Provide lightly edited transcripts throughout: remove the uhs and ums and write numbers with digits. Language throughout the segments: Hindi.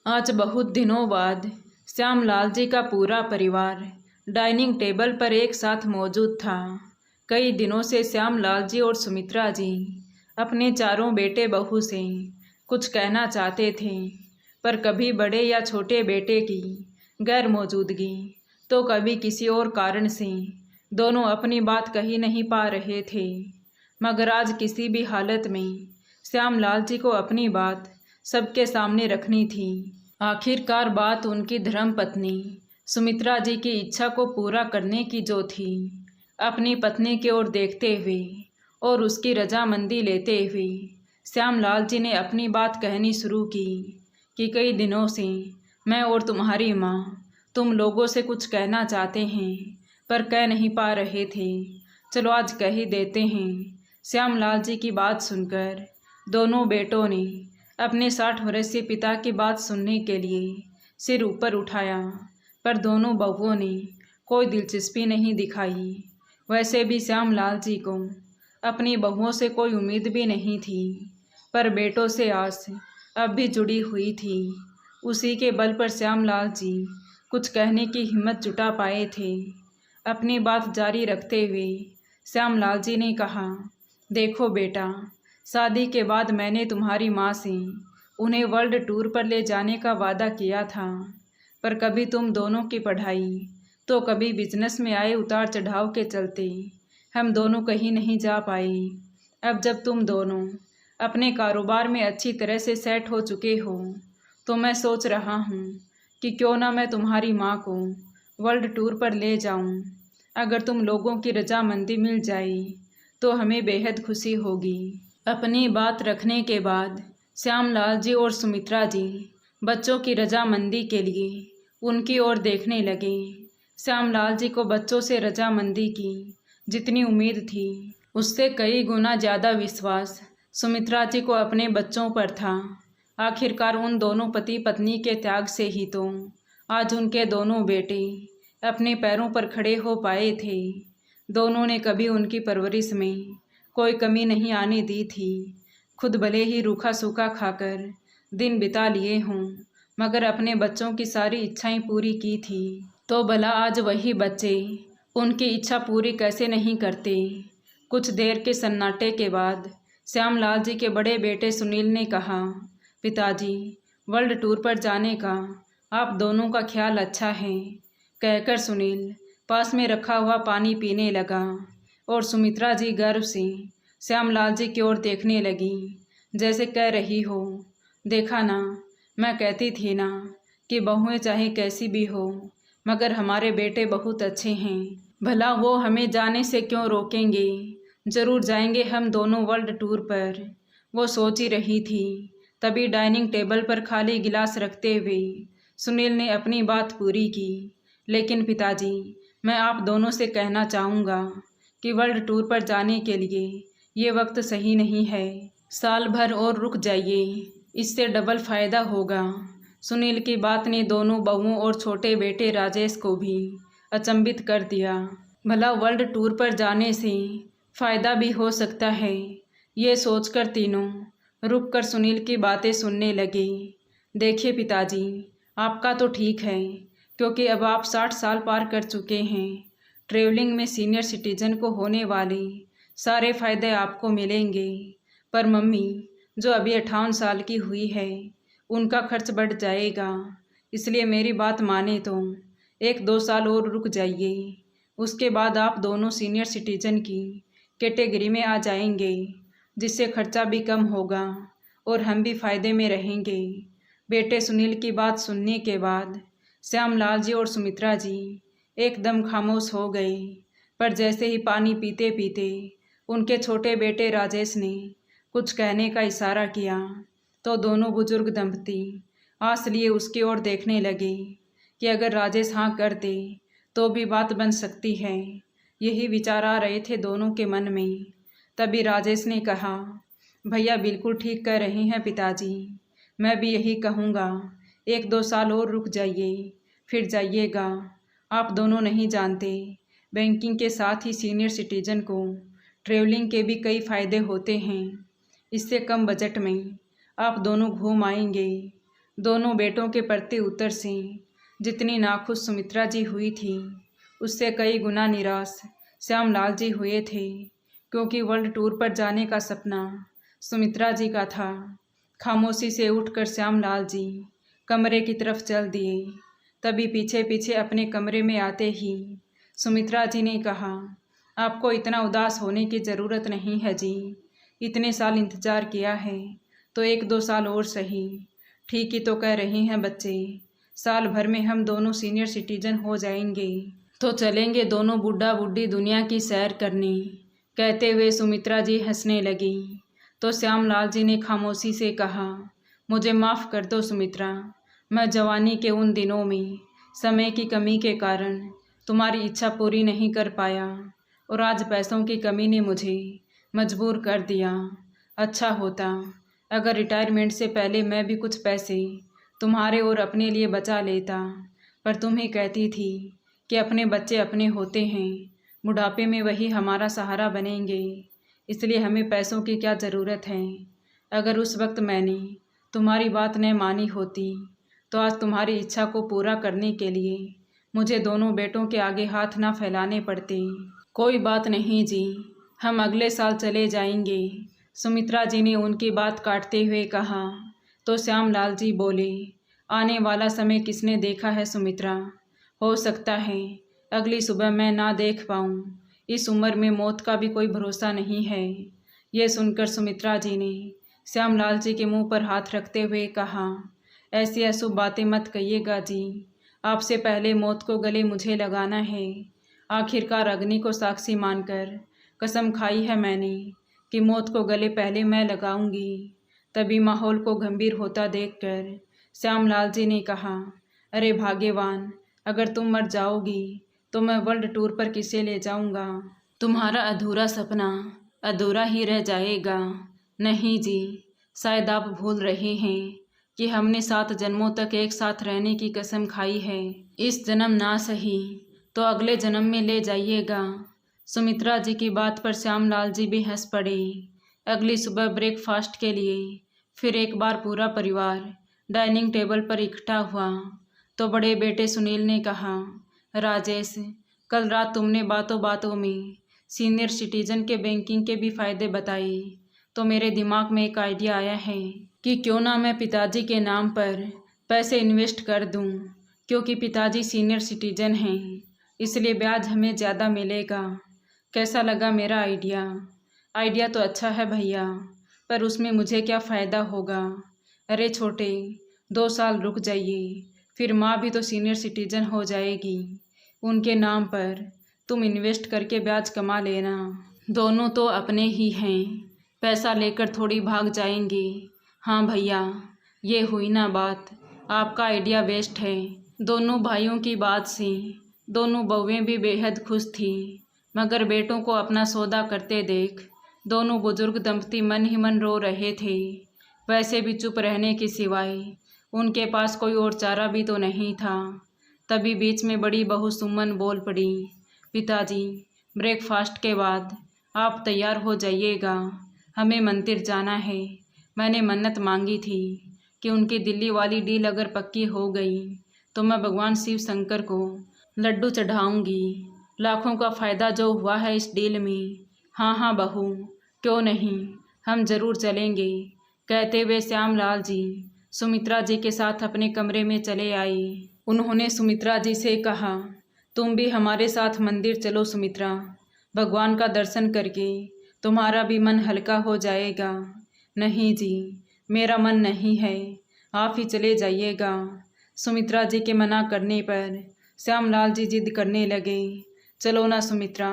आज बहुत दिनों बाद श्यामलाल जी का पूरा परिवार डाइनिंग टेबल पर एक साथ मौजूद था। कई दिनों से श्यामलाल जी और सुमित्रा जी अपने चारों बेटे बहू से कुछ कहना चाहते थे, पर कभी बड़े या छोटे बेटे की गैर मौजूदगी तो कभी किसी और कारण से दोनों अपनी बात कही नहीं पा रहे थे। मगर आज किसी भी हालत में श्यामलाल जी को अपनी बात सबके सामने रखनी थी। आखिरकार बात उनकी धर्मपत्नी सुमित्रा जी की इच्छा को पूरा करने की जो थी। अपनी पत्नी की ओर देखते हुए और उसकी रजामंदी लेते हुए श्यामलाल जी ने अपनी बात कहनी शुरू की कि कई दिनों से मैं और तुम्हारी माँ तुम लोगों से कुछ कहना चाहते हैं, पर कह नहीं पा रहे थे। चलो आज कह ही देते हैं। श्यामलाल जी की बात सुनकर दोनों बेटों ने अपने 60 वर्षीय पिता की बात सुनने के लिए सिर ऊपर उठाया, पर दोनों बहुओं ने कोई दिलचस्पी नहीं दिखाई। वैसे भी श्यामलाल जी को अपनी बहुओं से कोई उम्मीद भी नहीं थी, पर बेटों से आस अब भी जुड़ी हुई थी। उसी के बल पर श्यामलाल जी कुछ कहने की हिम्मत जुटा पाए थे। अपनी बात जारी रखते हुए श्यामलाल जी ने कहा, देखो बेटा, शादी के बाद मैंने तुम्हारी माँ से उन्हें वर्ल्ड टूर पर ले जाने का वादा किया था, पर कभी तुम दोनों की पढ़ाई तो कभी बिजनेस में आए उतार चढ़ाव के चलते हम दोनों कहीं नहीं जा पाए। अब जब तुम दोनों अपने कारोबार में अच्छी तरह से सेट हो चुके हो, तो मैं सोच रहा हूँ कि क्यों ना मैं तुम्हारी माँ को वर्ल्ड टूर पर ले जाऊँ। अगर तुम लोगों की रजामंदी मिल जाए तो हमें बेहद खुशी होगी। अपनी बात रखने के बाद श्यामलाल जी और सुमित्रा जी बच्चों की रजामंदी के लिए उनकी ओर देखने लगे। श्यामलाल जी को बच्चों से रजामंदी की जितनी उम्मीद थी, उससे कई गुना ज़्यादा विश्वास सुमित्रा जी को अपने बच्चों पर था। आखिरकार उन दोनों पति पत्नी के त्याग से ही तो आज उनके दोनों बेटे अपने पैरों पर खड़े हो पाए थे। दोनों ने कभी उनकी परवरिश में कोई कमी नहीं आने दी थी। खुद भले ही रूखा सूखा खाकर दिन बिता लिए हों, मगर अपने बच्चों की सारी इच्छाएं पूरी की थी। तो भला आज वही बच्चे उनकी इच्छा पूरी कैसे नहीं करते। कुछ देर के सन्नाटे के बाद श्यामलाल जी के बड़े बेटे सुनील ने कहा, पिताजी, वर्ल्ड टूर पर जाने का आप दोनों का ख्याल अच्छा है। कहकर सुनील पास में रखा हुआ पानी पीने लगा और सुमित्रा जी गर्व से श्यामलाल जी की ओर देखने लगी, जैसे कह रही हो, देखा ना, मैं कहती थी ना कि बहुएं चाहे कैसी भी हो, मगर हमारे बेटे बहुत अच्छे हैं। भला वो हमें जाने से क्यों रोकेंगे। ज़रूर जाएंगे हम दोनों वर्ल्ड टूर पर। वो सोच ही रही थी, तभी डाइनिंग टेबल पर खाली गिलास रखते हुए सुनील ने अपनी बात पूरी की। लेकिन पिताजी, मैं आप दोनों से कहना चाहूँगा कि वर्ल्ड टूर पर जाने के लिए ये वक्त सही नहीं है। साल भर और रुक जाइए, इससे डबल फ़ायदा होगा। सुनील की बात ने दोनों बहुओं और छोटे बेटे राजेश को भी अचंभित कर दिया। भला वर्ल्ड टूर पर जाने से फ़ायदा भी हो सकता है। ये सोचकर तीनों रुककर सुनील की बातें सुनने लगे। देखिए पिताजी, आपका तो ठीक है, क्योंकि अब आप 60 साल पार कर चुके हैं। ट्रेवलिंग में सीनियर सिटीजन को होने वाले सारे फ़ायदे आपको मिलेंगे। पर मम्मी, जो अभी 58 साल की हुई है, उनका खर्च बढ़ जाएगा। इसलिए मेरी बात माने तो 1-2 साल और रुक जाइए। उसके बाद आप दोनों सीनियर सिटीजन की कैटेगरी में आ जाएंगे, जिससे खर्चा भी कम होगा और हम भी फ़ायदे में रहेंगे। बेटे सुनील की बात सुनने के बाद श्यामलाल जी और सुमित्रा जी एकदम खामोश हो गए। पर जैसे ही पानी पीते पीते उनके छोटे बेटे राजेश ने कुछ कहने का इशारा किया, तो दोनों बुजुर्ग दंपति आस लिए उसकी ओर देखने लगे कि अगर राजेश हाँ कर दे तो भी बात बन सकती है। यही विचार आ रहे थे दोनों के मन में। तभी राजेश ने कहा, भैया बिल्कुल ठीक कह रहे हैं पिताजी, मैं भी यही कहूँगा। 1-2 साल और रुक जाइए, फिर जाइएगा। आप दोनों नहीं जानते, बैंकिंग के साथ ही सीनियर सिटीजन को ट्रेवलिंग के भी कई फ़ायदे होते हैं। इससे कम बजट में आप दोनों घूम आएंगे। दोनों बेटों के प्रति उत्तर से जितनी नाखुश सुमित्रा जी हुई थी, उससे कई गुना निराश श्यामलाल जी हुए थे, क्योंकि वर्ल्ड टूर पर जाने का सपना सुमित्रा जी का था। खामोशी से उठकर श्यामलाल जी कमरे की तरफ चल दिए। तभी पीछे पीछे अपने कमरे में आते ही सुमित्रा जी ने कहा, आपको इतना उदास होने की ज़रूरत नहीं है जी। इतने साल इंतज़ार किया है तो 1-2 साल और सही। ठीक ही तो कह रहे हैं बच्चे, साल भर में हम दोनों सीनियर सिटीजन हो जाएंगे, तो चलेंगे दोनों बूढ़ा बूढ़ी दुनिया की सैर करने। कहते हुए सुमित्रा जी हंसने लगी। तो श्यामलाल जी ने खामोशी से कहा, मुझे माफ़ कर दो सुमित्रा, मैं जवानी के उन दिनों में समय की कमी के कारण तुम्हारी इच्छा पूरी नहीं कर पाया, और आज पैसों की कमी ने मुझे मजबूर कर दिया। अच्छा होता अगर रिटायरमेंट से पहले मैं भी कुछ पैसे तुम्हारे और अपने लिए बचा लेता, पर तुम ही कहती थी कि अपने बच्चे अपने होते हैं, बुढ़ापे में वही हमारा सहारा बनेंगे, इसलिए हमें पैसों की क्या ज़रूरत है। अगर उस वक्त मैंने तुम्हारी बात न मानी होती तो आज तुम्हारी इच्छा को पूरा करने के लिए मुझे दोनों बेटों के आगे हाथ ना फैलाने पड़ते। कोई बात नहीं जी, हम अगले साल चले जाएंगे, सुमित्रा जी ने उनकी बात काटते हुए कहा। तो श्यामलाल जी बोले, आने वाला समय किसने देखा है सुमित्रा, हो सकता है अगली सुबह मैं ना देख पाऊँ। इस उम्र में मौत का भी कोई भरोसा नहीं है। यह सुनकर सुमित्रा जी ने श्यामलाल जी के मुंह पर हाथ रखते हुए कहा, ऐसी अशुभ बातें मत कहिएगा जी, आपसे पहले मौत को गले मुझे लगाना है। आखिरकार अग्नि को साक्षी मानकर कसम खाई है मैंने कि मौत को गले पहले मैं लगाऊंगी। तभी माहौल को गंभीर होता देखकर श्यामलाल जी ने कहा, अरे भाग्यवान, अगर तुम मर जाओगी तो मैं वर्ल्ड टूर पर किसे ले जाऊंगा। तुम्हारा अधूरा सपना अधूरा ही रह जाएगा। नहीं जी, शायद आप भूल रहे हैं कि हमने 7 जन्मों तक एक साथ रहने की कसम खाई है। इस जन्म ना सही तो अगले जन्म में ले जाइएगा। सुमित्रा जी की बात पर श्यामलाल जी भी हंस पड़े। अगली सुबह ब्रेकफास्ट के लिए फिर एक बार पूरा परिवार डाइनिंग टेबल पर इकट्ठा हुआ। तो बड़े बेटे सुनील ने कहा, राजेश, कल रात तुमने बातों बातों में सीनियर सिटीजन के बैंकिंग के भी फ़ायदे बताए, तो मेरे दिमाग में एक आइडिया आया है कि क्यों ना मैं पिताजी के नाम पर पैसे इन्वेस्ट कर दूं, क्योंकि पिताजी सीनियर सिटीजन हैं, इसलिए ब्याज हमें ज़्यादा मिलेगा। कैसा लगा मेरा आइडिया? आइडिया तो अच्छा है भैया, पर उसमें मुझे क्या फ़ायदा होगा? अरे छोटे, 2 साल रुक जाइए, फिर माँ भी तो सीनियर सिटीजन हो जाएगी। उनके नाम पर तुम इन्वेस्ट करके ब्याज कमा लेना। दोनों तो अपने ही हैं, पैसा लेकर थोड़ी भाग जाएंगे। हाँ भैया, ये हुई ना बात, आपका आइडिया बेस्ट है। दोनों भाइयों की बात से दोनों बहुएं भी बेहद खुश थी, मगर बेटों को अपना सौदा करते देख दोनों बुजुर्ग दंपति मन ही मन रो रहे थे। वैसे भी चुप रहने के सिवाय उनके पास कोई और चारा भी तो नहीं था। तभी बीच में बड़ी बहू सुमन बोल पड़ी, पिताजी, ब्रेकफास्ट के बाद आप तैयार हो जाइएगा, हमें मंदिर जाना है। मैंने मन्नत मांगी थी कि उनकी दिल्ली वाली डील अगर पक्की हो गई तो मैं भगवान शिव शंकर को लड्डू चढ़ाऊंगी। लाखों का फ़ायदा जो हुआ है इस डील में। हाँ हाँ बहू, क्यों नहीं, हम ज़रूर चलेंगे। कहते हुए श्यामलाल जी सुमित्रा जी के साथ अपने कमरे में चले आए। उन्होंने सुमित्रा जी से कहा, तुम भी हमारे साथ मंदिर चलो सुमित्रा, भगवान का दर्शन करके तुम्हारा भी मन हल्का हो जाएगा। नहीं जी, मेरा मन नहीं है, आप ही चले जाइएगा। सुमित्रा जी के मना करने पर श्यामलाल जी जिद करने लगे, चलो ना सुमित्रा,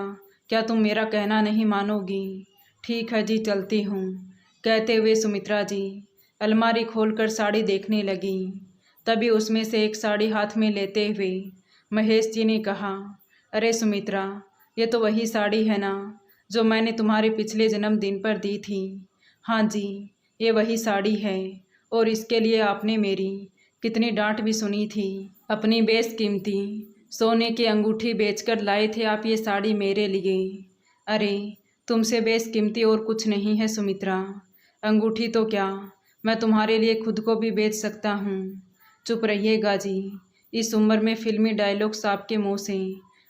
क्या तुम मेरा कहना नहीं मानोगी? ठीक है जी, चलती हूँ। कहते हुए सुमित्रा जी अलमारी खोलकर साड़ी देखने लगी। तभी उसमें से एक साड़ी हाथ में लेते हुए महेश जी ने कहा, अरे सुमित्रा, ये तो वही साड़ी है ना जो मैंने तुम्हारे पिछले जन्मदिन पर दी थी। हाँ जी, ये वही साड़ी है, और इसके लिए आपने मेरी कितनी डांट भी सुनी थी। अपनी बेशकीमती सोने की अंगूठी बेचकर लाए थे आप ये साड़ी मेरे लिए। अरे तुमसे बेशकीमती और कुछ नहीं है सुमित्रा, अंगूठी तो क्या, मैं तुम्हारे लिए खुद को भी बेच सकता हूँ। चुप रहिएगा जी, इस उम्र में फिल्मी डायलॉग्स आपके मुंह से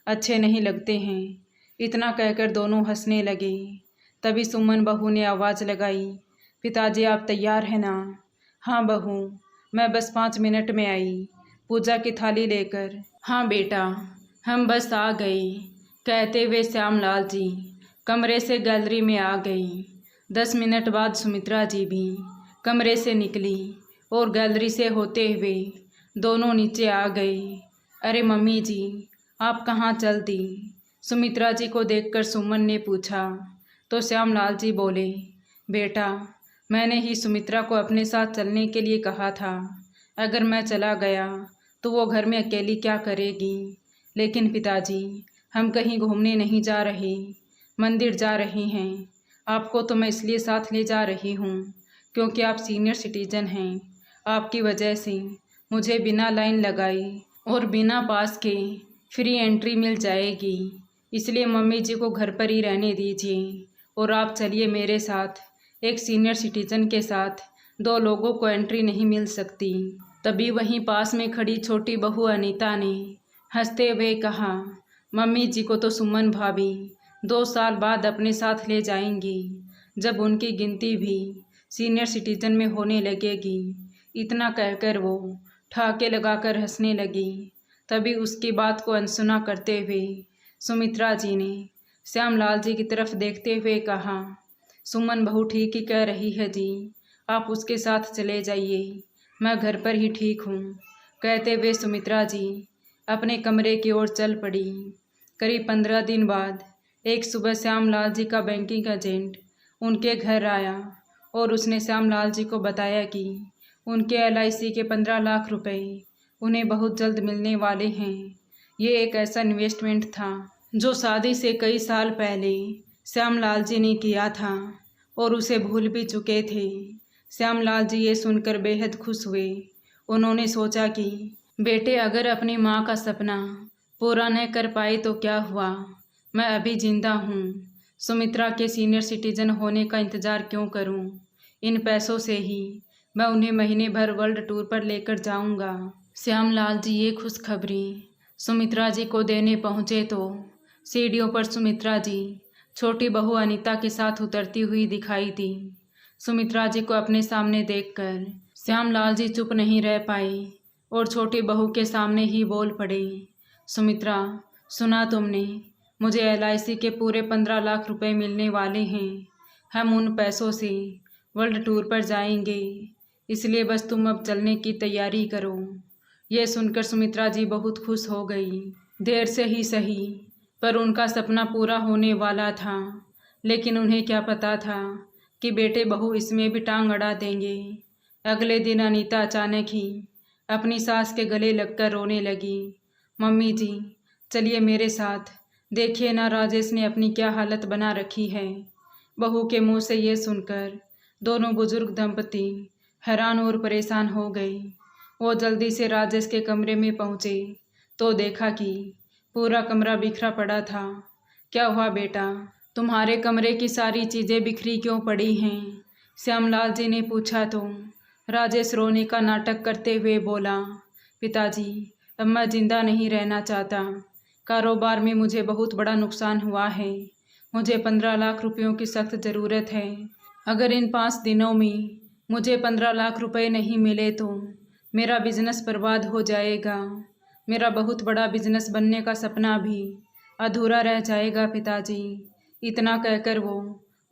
अच्छे नहीं लगते हैं। इतना कहकर दोनों हंसने लगे। तभी सुमन बहू ने आवाज़ लगाई, पिताजी आप तैयार हैं ना? हाँ बहू, मैं बस 5 मिनट में आई, पूजा की थाली लेकर। हाँ बेटा, हम बस आ गए, कहते हुए श्यामलाल जी कमरे से गैलरी में आ गई। 10 मिनट बाद सुमित्रा जी भी कमरे से निकली और गैलरी से होते हुए दोनों नीचे आ गए। अरे मम्मी जी, आप कहाँ चल दी? सुमित्रा जी को देखकर सुमन ने पूछा तो श्यामलाल जी बोले, बेटा मैंने ही सुमित्रा को अपने साथ चलने के लिए कहा था। अगर मैं चला गया तो वो घर में अकेली क्या करेगी? लेकिन पिताजी, हम कहीं घूमने नहीं जा रहे, मंदिर जा रहे हैं। आपको तो मैं इसलिए साथ ले जा रही हूँ क्योंकि आप सीनियर सिटीजन हैं। आपकी वजह से मुझे बिना लाइन लगाई और बिना पास के फ्री एंट्री मिल जाएगी। इसलिए मम्मी जी को घर पर ही रहने दीजिए और आप चलिए मेरे साथ। एक सीनियर सिटीजन के साथ 2 लोगों को एंट्री नहीं मिल सकती। तभी वहीं पास में खड़ी छोटी बहू अनीता ने हंसते हुए कहा, मम्मी जी को तो सुमन भाभी 2 साल बाद अपने साथ ले जाएंगी, जब उनकी गिनती भी सीनियर सिटीजन में होने लगेगी। इतना कहकर वो ठहाके लगाकर हंसने लगी। तभी उसकी बात को अनसुना करते हुए सुमित्रा जी ने श्यामलाल जी की तरफ देखते हुए कहा, सुमन बहू ठीक ही कह रही है जी, आप उसके साथ चले जाइए, मैं घर पर ही ठीक हूँ। कहते हुए सुमित्रा जी अपने कमरे की ओर चल पड़ी। करीब 15 दिन बाद एक सुबह श्यामलाल जी का बैंकिंग एजेंट उनके घर आया और उसने श्यामलाल जी को बताया कि उनके LIC के 15 लाख रुपए उन्हें बहुत जल्द मिलने वाले हैं। ये एक ऐसा इन्वेस्टमेंट था जो शादी से कई साल पहले श्यामलाल जी ने किया था और उसे भूल भी चुके थे। श्यामलाल जी ये सुनकर बेहद खुश हुए। उन्होंने सोचा कि बेटे अगर अपनी माँ का सपना पूरा न कर पाए तो क्या हुआ, मैं अभी जिंदा हूँ। सुमित्रा के सीनियर सिटीजन होने का इंतज़ार क्यों करूँ? इन पैसों से ही मैं उन्हें महीने भर वर्ल्ड टूर पर लेकर जाऊँगा। श्यामलाल जी ये खुशखबरी सुमित्रा जी को देने पहुँचे तो सीढ़ियों पर सुमित्रा जी छोटी बहू अनीता के साथ उतरती हुई दिखाई दी। सुमित्रा जी को अपने सामने देखकर श्यामलाल जी चुप नहीं रह पाए और छोटी बहू के सामने ही बोल पड़े, सुमित्रा सुना तुमने, मुझे LIC के पूरे 15 लाख रुपए मिलने वाले हैं। हम उन पैसों से वर्ल्ड टूर पर जाएंगे, इसलिए बस तुम अब चलने की तैयारी करो। यह सुनकर सुमित्रा जी बहुत खुश हो गई। देर से ही सही पर उनका सपना पूरा होने वाला था, लेकिन उन्हें क्या पता था कि बेटे बहू इसमें भी टांग अड़ा देंगे। अगले दिन अनीता अचानक ही अपनी सास के गले लगकर रोने लगी, मम्मी जी चलिए मेरे साथ, देखिए ना राजेश ने अपनी क्या हालत बना रखी है। बहू के मुंह से ये सुनकर दोनों बुजुर्ग दंपति हैरान और परेशान हो गए। वो जल्दी से राजेश के कमरे में पहुँचे तो देखा कि पूरा कमरा बिखरा पड़ा था। क्या हुआ बेटा, तुम्हारे कमरे की सारी चीज़ें बिखरी क्यों पड़ी हैं? श्यामलाल जी ने पूछा तो राजेश रोने का नाटक करते हुए बोला, पिताजी अब मैं जिंदा नहीं रहना चाहता। कारोबार में मुझे बहुत बड़ा नुकसान हुआ है। मुझे 15 लाख रुपयों की सख्त ज़रूरत है। अगर इन 5 दिनों में मुझे 15 लाख रुपए नहीं मिले तो मेरा बिजनेस बर्बाद हो जाएगा। मेरा बहुत बड़ा बिजनेस बनने का सपना भी अधूरा रह जाएगा पिताजी। इतना कहकर वो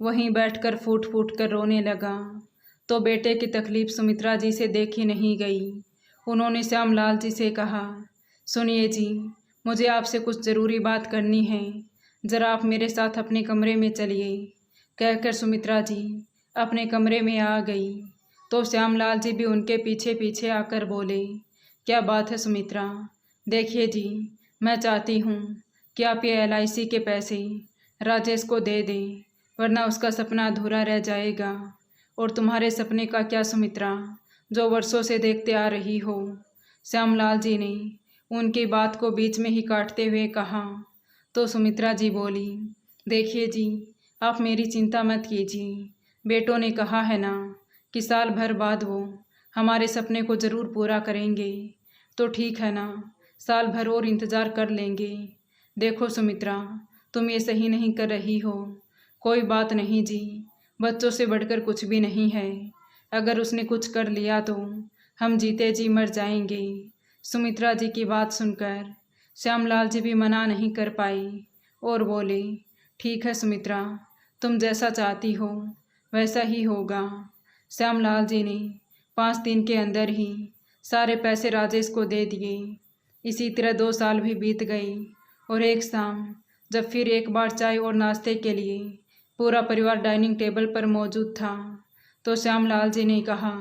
वहीं बैठकर फूट फूट कर रोने लगा। तो बेटे की तकलीफ़ सुमित्रा जी से देखी नहीं गई। उन्होंने श्यामलाल जी से कहा, सुनिए जी, मुझे आपसे कुछ ज़रूरी बात करनी है, ज़रा आप मेरे साथ अपने कमरे में चलिए। कहकर सुमित्रा जी अपने कमरे में आ गई तो श्यामलाल जी भी उनके पीछे पीछे आकर बोले, क्या बात है सुमित्रा? देखिए जी, मैं चाहती हूँ कि आप ये LIC के पैसे राजेश को दे दें, वरना उसका सपना अधूरा रह जाएगा। और तुम्हारे सपने का क्या सुमित्रा, जो वर्षों से देखते आ रही हो? श्यामलाल जी ने उनकी बात को बीच में ही काटते हुए कहा। तो सुमित्रा जी बोली, देखिए जी, आप मेरी चिंता मत कीजिए। बेटों ने कहा है ना कि साल भर बाद वो हमारे सपने को ज़रूर पूरा करेंगे। तो ठीक है ना, साल भर और इंतज़ार कर लेंगे। देखो सुमित्रा, तुम ये सही नहीं कर रही हो। कोई बात नहीं जी, बच्चों से बढ़कर कुछ भी नहीं है। अगर उसने कुछ कर लिया तो हम जीते जी मर जाएंगे। सुमित्रा जी की बात सुनकर श्यामलाल जी भी मना नहीं कर पाई और बोले, ठीक है सुमित्रा, तुम जैसा चाहती हो वैसा ही होगा। श्यामलाल जी ने 5 दिन के अंदर ही सारे पैसे राजेश को दे दिए। इसी तरह 2 साल भी बीत गए और एक शाम जब फिर एक बार चाय और नाश्ते के लिए पूरा परिवार डाइनिंग टेबल पर मौजूद था तो श्यामलाल जी ने कहा,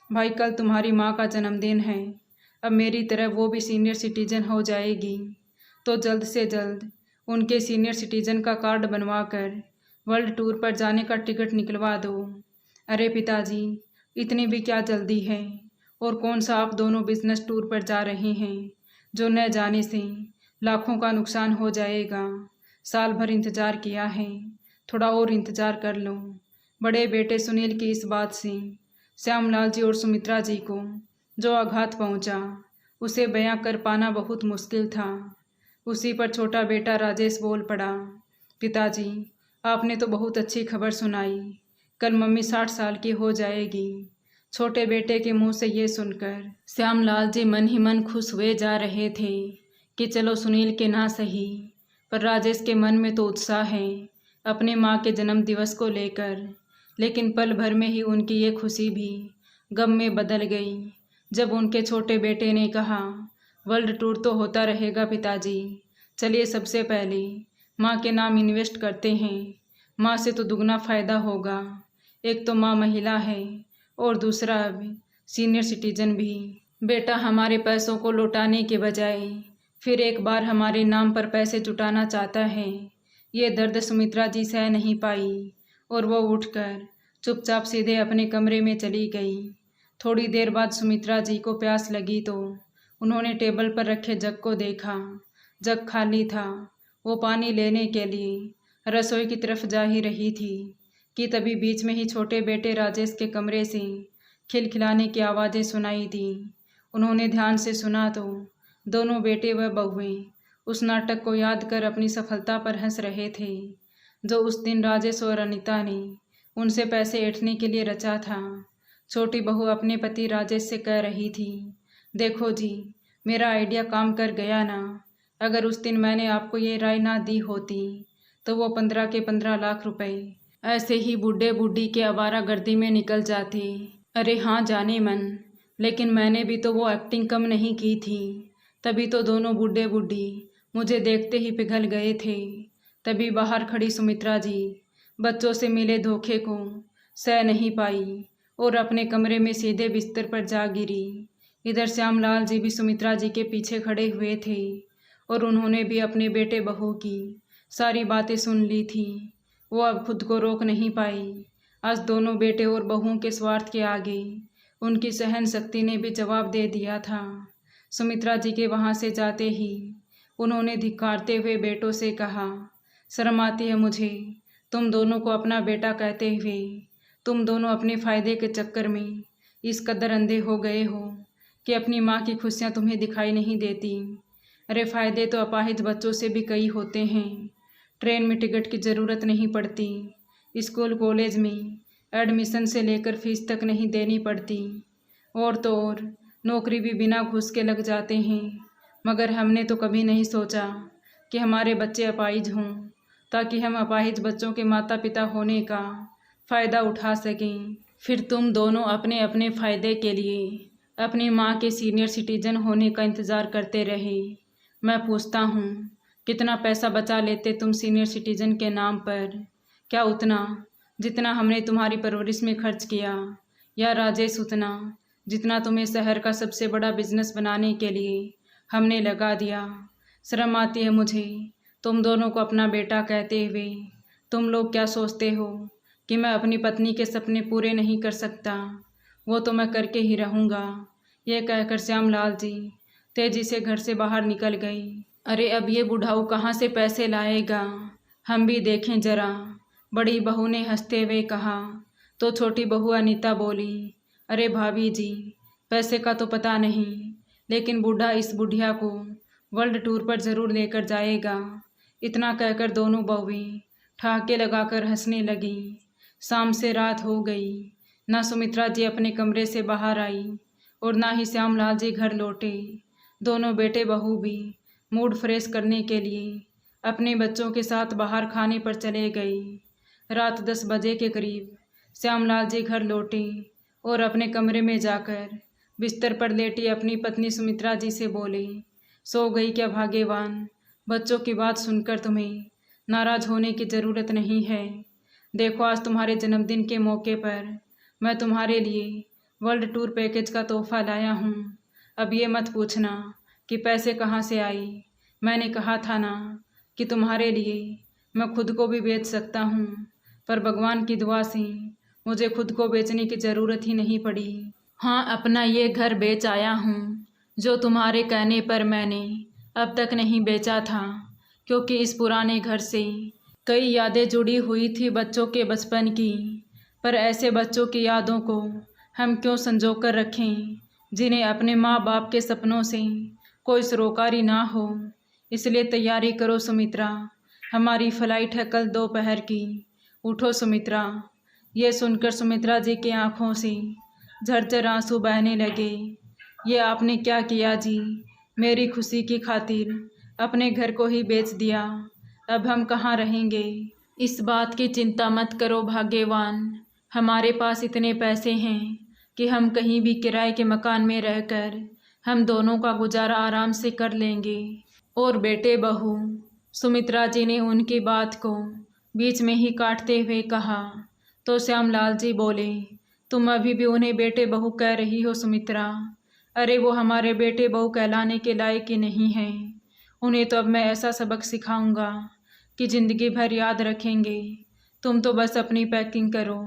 भाई कल तुम्हारी माँ का जन्मदिन है। अब मेरी तरह वो भी सीनियर सिटीजन हो जाएगी, तो जल्द से जल्द उनके सीनियर सिटीजन का कार्ड बनवा कर वर्ल्ड टूर पर जाने का टिकट निकलवा दो। अरे पिताजी, इतनी भी क्या जल्दी है? और कौन सा आप दोनों बिजनेस टूर पर जा रहे हैं जो न जाने से लाखों का नुकसान हो जाएगा। साल भर इंतज़ार किया है, थोड़ा और इंतज़ार कर लो। बड़े बेटे सुनील की इस बात से श्यामलाल जी और सुमित्रा जी को जो आघात पहुंचा उसे बयां कर पाना बहुत मुश्किल था। उसी पर छोटा बेटा राजेश बोल पड़ा, पिताजी आपने तो बहुत अच्छी खबर सुनाई, कल मम्मी 60 साल की हो जाएगी। छोटे बेटे के मुंह से ये सुनकर श्यामलाल जी मन ही मन खुश हुए जा रहे थे कि चलो सुनील के ना सही, पर राजेश के मन में तो उत्साह है अपने माँ के जन्म दिवस को लेकर। लेकिन पल भर में ही उनकी ये खुशी भी गम में बदल गई जब उनके छोटे बेटे ने कहा, वर्ल्ड टूर तो होता रहेगा पिताजी, चलिए सबसे पहले माँ के नाम इन्वेस्ट करते हैं। माँ से तो दुगना फ़ायदा होगा। एक तो माँ महिला है और दूसरा अब सीनियर सिटीजन भी। बेटा हमारे पैसों को लौटाने के बजाय फिर एक बार हमारे नाम पर पैसे जुटाना चाहता है। ये दर्द सुमित्रा जी सह नहीं पाई और वो उठकर चुपचाप सीधे अपने कमरे में चली गई। थोड़ी देर बाद सुमित्रा जी को प्यास लगी तो उन्होंने टेबल पर रखे जग को देखा। जग खाली था। वो पानी लेने के लिए रसोई की तरफ जा ही रही थी कि तभी बीच में ही छोटे बेटे राजेश के कमरे से खिलखिलाने की आवाज़ें सुनाई दी। उन्होंने ध्यान से सुना तो दोनों बेटे व बहुएं उस नाटक को याद कर अपनी सफलता पर हंस रहे थे जो उस दिन राजेश और अनीता ने उनसे पैसे ऐंठने के लिए रचा था। छोटी बहू अपने पति राजेश से कह रही थी, देखो जी, मेरा आइडिया काम कर गया ना। अगर उस दिन मैंने आपको ये राय ना दी होती तो वो 15 के 15 लाख रुपए ऐसे ही बूढ़े बूढ़ी के आवारागर्दी में निकल जाते। अरे हाँ जाने मन, लेकिन मैंने भी तो वो एक्टिंग कम नहीं की थी, तभी तो दोनों बूढ़े बूढ़ी मुझे देखते ही पिघल गए थे। तभी बाहर खड़ी सुमित्रा जी बच्चों से मिले धोखे को सह नहीं पाई और अपने कमरे में सीधे बिस्तर पर जा गिरी। इधर श्यामलाल जी भी सुमित्रा जी के पीछे खड़े हुए थे और उन्होंने भी अपने बेटे बहू की सारी बातें सुन ली थी। वो अब खुद को रोक नहीं पाई। आज दोनों बेटे और बहुओं के स्वार्थ के आगे उनकी सहन शक्ति ने भी जवाब दे दिया था। सुमित्रा जी के वहाँ से जाते ही उन्होंने धिक्कारते हुए बेटों से कहा, शर्म आती है मुझे तुम दोनों को अपना बेटा कहते हुए। तुम दोनों अपने फ़ायदे के चक्कर में इस कदर अंधे हो गए हो कि अपनी माँ की खुशियाँ तुम्हें दिखाई नहीं देती। अरे फ़ायदे तो अपाहिज बच्चों से भी कई होते हैं। ट्रेन में टिकट की ज़रूरत नहीं पड़ती, स्कूल कॉलेज में एडमिशन से लेकर फीस तक नहीं देनी पड़ती, और तो और नौकरी भी बिना घूस के लग जाते हैं। मगर हमने तो कभी नहीं सोचा कि हमारे बच्चे अपाहिज हों ताकि हम अपाहिज बच्चों के माता पिता होने का फ़ायदा उठा सकें। फिर तुम दोनों अपने अपने फ़ायदे के लिए अपनी माँ के सीनियर सिटीजन होने का इंतज़ार करते रहे। मैं पूछता हूँ, कितना पैसा बचा लेते तुम सीनियर सिटीजन के नाम पर? क्या उतना जितना हमने तुम्हारी परवरिश में खर्च किया, या राजेश उतना जितना तुम्हें शहर का सबसे बड़ा बिजनेस बनाने के लिए हमने लगा दिया? शर्म आती है मुझे तुम दोनों को अपना बेटा कहते हुए। तुम लोग क्या सोचते हो कि मैं अपनी पत्नी के सपने पूरे नहीं कर सकता? वो तो मैं करके ही रहूँगा। यह कहकर श्यामलाल जी तेजी से घर से बाहर निकल गई। अरे अब ये बुढ़ाऊ कहाँ से पैसे लाएगा, हम भी देखें जरा, बड़ी बहू ने हंसते हुए कहा। तो छोटी बहू अनीता बोली, अरे भाभी जी, पैसे का तो पता नहीं, लेकिन बूढ़ा इस बुढ़िया को वर्ल्ड टूर पर ज़रूर लेकर जाएगा। इतना कहकर दोनों बहुएं ठहाके लगाकर हंसने लगीं। शाम से रात हो गई। ना सुमित्रा जी अपने कमरे से बाहर आई और ना ही श्यामलाल जी घर लौटे। दोनों बेटे बहू भी मूड फ्रेश करने के लिए अपने बच्चों के साथ बाहर खाने पर चले गए। रात 10 बजे के करीब श्यामलाल जी घर लौटे और अपने कमरे में जाकर बिस्तर पर लेटी अपनी पत्नी सुमित्रा जी से बोले, सो गई क्या भाग्यवान। बच्चों की बात सुनकर तुम्हें नाराज़ होने की ज़रूरत नहीं है। देखो, आज तुम्हारे जन्मदिन के मौके पर मैं तुम्हारे लिए वर्ल्ड टूर पैकेज का तोहफा लाया हूँ। अब ये मत पूछना कि पैसे कहाँ से आए। मैंने कहा था ना कि तुम्हारे लिए मैं खुद को भी बेच सकता हूँ, पर भगवान की दुआ से मुझे खुद को बेचने की ज़रूरत ही नहीं पड़ी। हाँ, अपना ये घर बेच आया हूँ जो तुम्हारे कहने पर मैंने अब तक नहीं बेचा था, क्योंकि इस पुराने घर से कई यादें जुड़ी हुई थी बच्चों के बचपन की। पर ऐसे बच्चों की यादों को हम क्यों संजो कर रखें जिन्हें अपने माँ बाप के सपनों से कोई सरोकारी ना हो। इसलिए तैयारी करो सुमित्रा, हमारी फ़्लाइट है कल दोपहर की। उठो सुमित्रा। ये सुनकर सुमित्रा जी की आंखों से झरझर आंसू बहने लगे। ये आपने क्या किया जी, मेरी खुशी की खातिर अपने घर को ही बेच दिया। अब हम कहाँ रहेंगे। इस बात की चिंता मत करो भाग्यवान, हमारे पास इतने पैसे हैं कि हम कहीं भी किराए के मकान में रहकर हम दोनों का गुजारा आराम से कर लेंगे। और बेटे बहू, सुमित्रा जी ने उनकी बात को बीच में ही काटते हुए कहा तो श्यामलाल जी बोले, तुम अभी भी उन्हें बेटे बहू कह रही हो सुमित्रा। अरे वो हमारे बेटे बहू कहलाने के लायक ही नहीं हैं। उन्हें तो अब मैं ऐसा सबक सिखाऊंगा कि ज़िंदगी भर याद रखेंगे। तुम तो बस अपनी पैकिंग करो।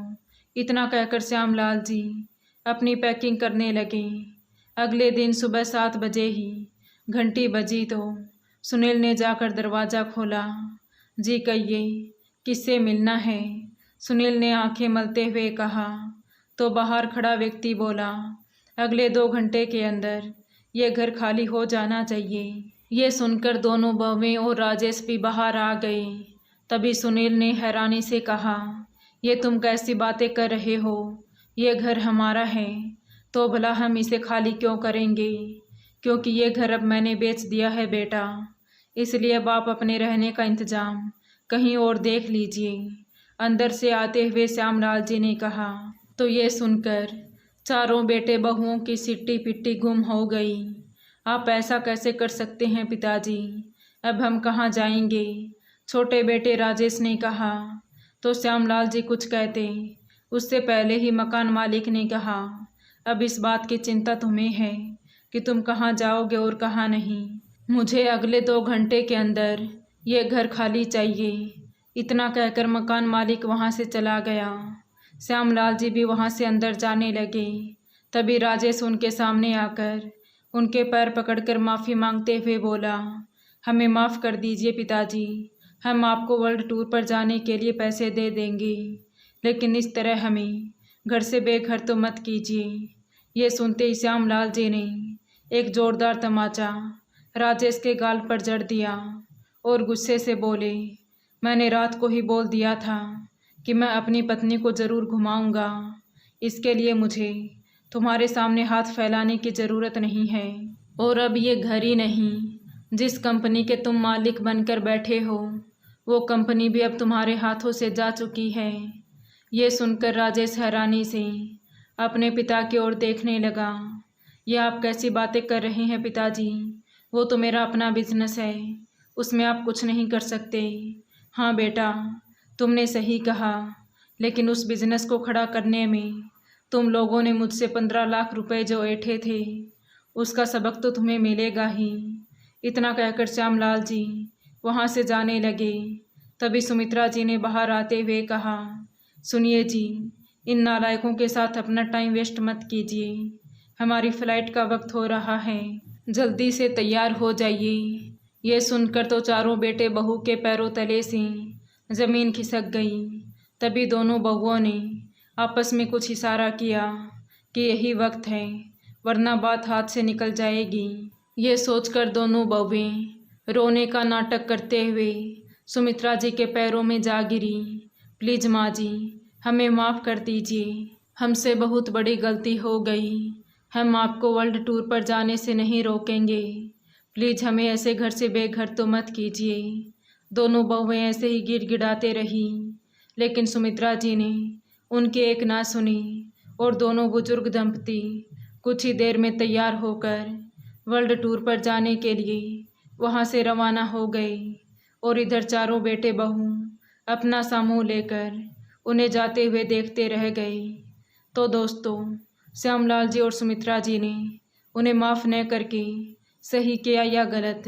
इतना कहकर श्यामलाल जी अपनी पैकिंग करने लगे। अगले दिन सुबह 7 बजे ही घंटी बजी तो सुनील ने जाकर दरवाज़ा खोला। जी कहिए, किससे मिलना है। सुनील ने आंखें मलते हुए कहा। तो बाहर खड़ा व्यक्ति बोला, अगले 2 घंटे के अंदर ये घर खाली हो जाना चाहिए। ये सुनकर दोनों बहुएं और राजेश भी बाहर आ गए। तभी सुनील ने हैरानी से कहा, ये तुम कैसी बातें कर रहे हो। ये घर हमारा है तो भला हम इसे खाली क्यों करेंगे, क्योंकि ये घर अब मैंने बेच दिया है बेटा। इसलिए अब आप अपने रहने का इंतज़ाम कहीं और देख लीजिए। अंदर से आते हुए श्यामलाल जी ने कहा। तो ये सुनकर चारों बेटे बहुओं की सिट्टी पिट्टी गुम हो गई। आप ऐसा कैसे कर सकते हैं पिताजी, अब हम कहाँ जाएंगे। छोटे बेटे राजेश ने कहा। तो श्यामलाल जी कुछ कहते उससे पहले ही मकान मालिक ने कहा, अब इस बात की चिंता तुम्हें है कि तुम कहाँ जाओगे और कहाँ नहीं। मुझे अगले 2 घंटे के अंदर ये घर खाली चाहिए। इतना कहकर मकान मालिक वहाँ से चला गया। श्यामलाल जी भी वहाँ से अंदर जाने लगे। तभी राजेश उनके सामने आकर उनके पैर पकड़कर माफ़ी मांगते हुए बोला, हमें माफ़ कर दीजिए पिताजी, हम आपको वर्ल्ड टूर पर जाने के लिए पैसे दे देंगे, लेकिन इस तरह हमें घर से बेघर तो मत कीजिए। ये सुनते ही श्यामलाल जी ने एक ज़ोरदार तमाचा राजेश के गाल पर जड़ दिया और गुस्से से बोले, मैंने रात को ही बोल दिया था कि मैं अपनी पत्नी को ज़रूर घुमाऊंगा। इसके लिए मुझे तुम्हारे सामने हाथ फैलाने की ज़रूरत नहीं है। और अब ये घर ही नहीं, जिस कंपनी के तुम मालिक बनकर बैठे हो वो कंपनी भी अब तुम्हारे हाथों से जा चुकी है। ये सुनकर राजेश हैरानी से अपने पिता की ओर देखने लगा। ये आप कैसी बातें कर रहे हैं पिताजी, वो तो मेरा अपना बिजनेस है, उसमें आप कुछ नहीं कर सकते। हाँ बेटा, तुमने सही कहा, लेकिन उस बिज़नेस को खड़ा करने में तुम लोगों ने मुझसे 15 लाख रुपए जो ऐंठे थे उसका सबक तो तुम्हें मिलेगा ही। इतना कहकर श्यामलाल जी वहाँ से जाने लगे। तभी सुमित्रा जी ने बाहर आते हुए कहा, सुनिए जी, इन नालायकों के साथ अपना टाइम वेस्ट मत कीजिए, हमारी फ़्लाइट का वक्त हो रहा है, जल्दी से तैयार हो जाइए। ये सुनकर तो चारों बेटे बहू के पैरों तले से ज़मीन खिसक गई। तभी दोनों बहुओं ने आपस में कुछ इशारा किया कि यही वक्त है, वरना बात हाथ से निकल जाएगी। ये सोचकर दोनों बहुएं रोने का नाटक करते हुए सुमित्रा जी के पैरों में जा गिरी। प्लीज माँ जी, हमें माफ़ कर दीजिए, हमसे बहुत बड़ी गलती हो गई। हम आपको वर्ल्ड टूर पर जाने से नहीं रोकेंगे। प्लीज़ हमें ऐसे घर से बेघर तो मत कीजिए। दोनों बहुएं ऐसे ही गिड़गिड़ाते रही, लेकिन सुमित्रा जी ने उनकी एक ना सुनी और दोनों बुजुर्ग दंपति कुछ ही देर में तैयार होकर वर्ल्ड टूर पर जाने के लिए वहाँ से रवाना हो गए। और इधर चारों बेटे बहू अपना सामूह लेकर उन्हें जाते हुए देखते रह गए। तो दोस्तों, श्यामलाल जी और सुमित्रा जी ने उन्हें माफ़ न करके सही किया या गलत,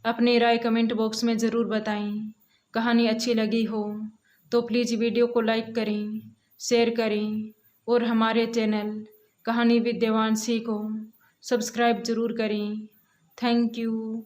अपनी राय कमेंट बॉक्स में ज़रूर बताएं। कहानी अच्छी लगी हो तो प्लीज़ वीडियो को लाइक करें, शेयर करें और हमारे चैनल कहानी विद देवांशी को सब्सक्राइब ज़रूर करें। Thank you.